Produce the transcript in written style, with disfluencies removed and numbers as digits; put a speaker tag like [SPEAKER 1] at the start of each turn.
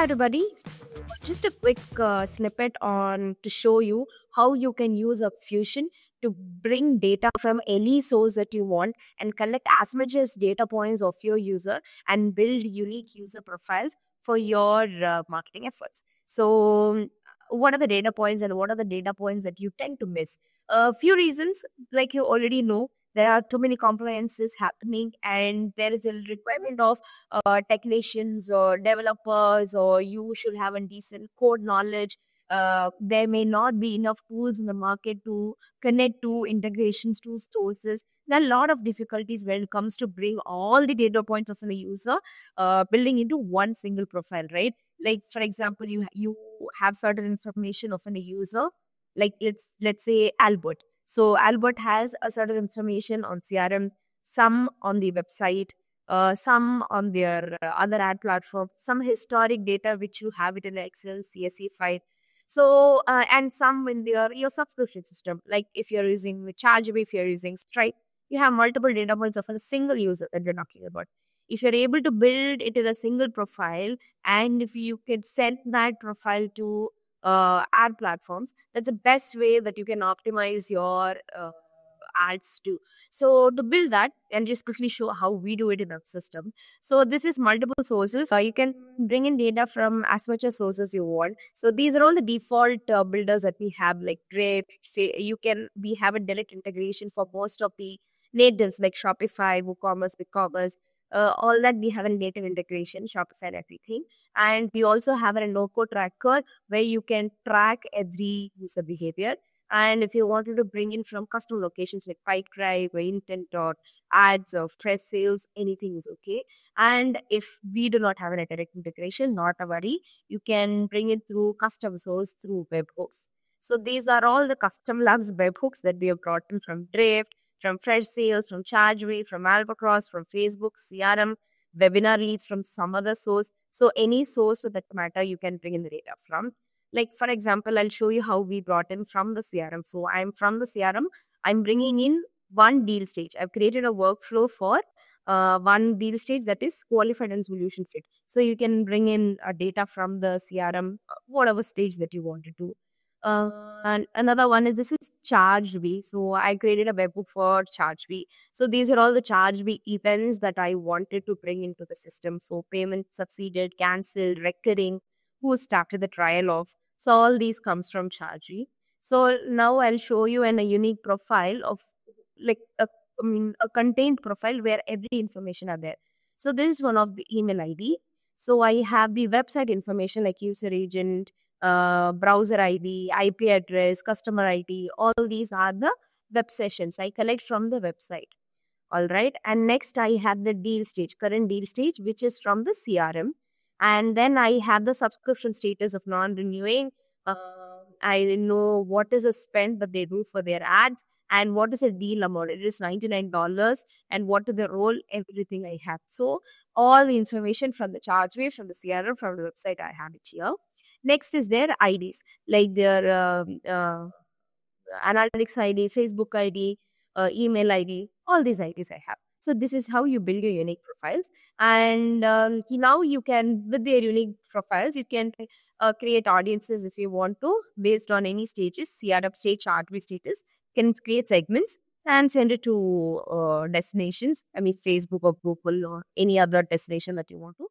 [SPEAKER 1] Hi everybody. Just a quick snippet on to show you how you can use a Fusion to bring data from any source that you want and collect as much as data points of your user and build unique user profiles for your marketing efforts. So, what are the data points and what are the data points that you tend to miss? A few reasons, like you already know, there are too many compliances happening, and there is a requirement of technicians or developers, or you should have a decent code knowledge. There may not be enough tools in the market to connect to integrations to sources. There are a lot of difficulties when it comes to bring all the data points of a user, building into one single profile, right? Like for example, you have certain information of a user, like let's say Albert. So Albert has a certain information on CRM, some on the website, some on their other ad platform, some historic data which you have it in Excel, CSV file. So, and some in your subscription system, like if you're using Chargebee, if you're using Stripe, you have multiple data points of a single user that you're talking about. If you're able to build it in a single profile, and if you can send that profile to ad platforms, that's the best way that you can optimize your ads to. So to build that and just quickly show how we do it in our system. So this is multiple sources. You can bring in data from as much as sources you want. So these are all the default builders that we have, like Drift. We have a direct integration for most of the natives like Shopify, WooCommerce, BigCommerce. All that we have a native integration, Shopify and everything. And we also have a no-code tracker where you can track every user behavior. And if you wanted to bring in from custom locations like Pipedrive or Intent or ads or fresh sales, anything is okay. And if we do not have a direct integration, not a worry. You can bring it through custom source through webhooks. So these are all the custom labs webhooks that we have brought in from Drift, from Fresh Sales, from Chargebee, from Albacross, from Facebook, CRM, webinar leads from some other source. So any source for that matter, you can bring in the data from. Like for example, I'll show you how we brought in from the CRM. So I'm from the CRM. I'm bringing in one deal stage. I've created a workflow for one deal stage, that is qualified and solution fit. So you can bring in data from the CRM, whatever stage that you wanted to. And another one is this is Chargebee. So I created a webhook for Chargebee. So these are all the Chargebee events that I wanted to bring into the system. So payment succeeded, cancelled, recurring, who started the trial of. So all these comes from Chargebee. So now I'll show you a unique profile of like a contained profile where every information are there. So this is one of the email ID. So I have the website information like user agent, browser ID, IP address, customer ID. All these are the web sessions I collect from the website. All right. And next I have the deal stage, current deal stage, which is from the CRM. And then I have the subscription status of non-renewing. I know what is the spend that they do for their ads and what is the deal amount. It is $99. And what is the role, everything I have. So all the information from the Chargebee, from the CRM, from the website, I have it here. Next is their IDs, like their analytics ID, Facebook ID, email ID, all these IDs I have. So this is how you build your unique profiles. And now you can, with their unique profiles, you can create audiences if you want to, based on any stages, CRM stage, Chargebee status, can create segments and send it to destinations. I mean, Facebook or Google or any other destination that you want to.